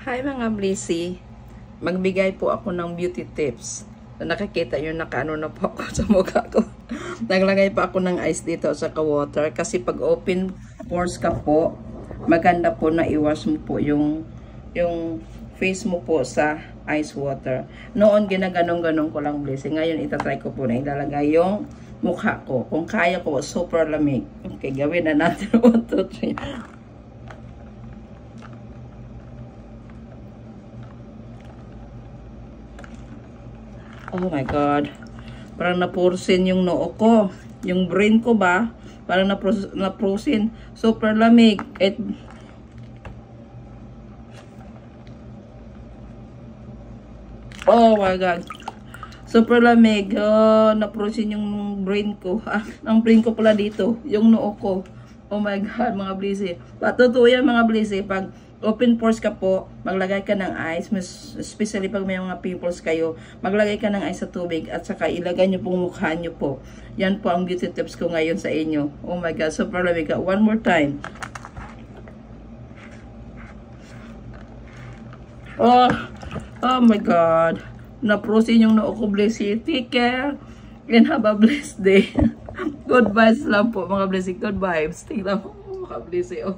Hi mga Blissy, magbigay po ako ng beauty tips. Nakikita yun, nakaano na po ako sa mukha ko. Naglagay pa ako ng ice dito sa water kasi pag open pores ka po, maganda po na iwash mo po yung face mo po sa ice water. Noon ginaganong-ganong ko lang Blissy. Ngayon itatry ko po na ilalagay yung mukha ko. Kung kaya ko, super lamig. Okay, gawin na natin. 1, 2, 3. Oh my God. Parang na-frozen yung noo ko. Yung brain ko ba? Parang na-frozen. Super lamig. Oh my God. Super lamig. Oh, na-frozen yung brain ko. Ang brain ko pala dito. Yung noo ko. Oh my God, mga Blissy. Patutuo yan mga Blissy. Pag open pores ka po, maglagay ka ng ice, especially pag may mga pimples kayo, maglagay ka ng ice sa tubig at saka ilagay nyo pong mukha nyo po. Yan po ang beauty tips ko ngayon sa inyo. Oh my God, super lamig. One more time. Oh my God. Na-frozen yung noo ko, Blissy. Take care and have a blessed day. Good vibes lang po mga Blissy. Good vibes. Tingnan mo mga Blissy. Oh.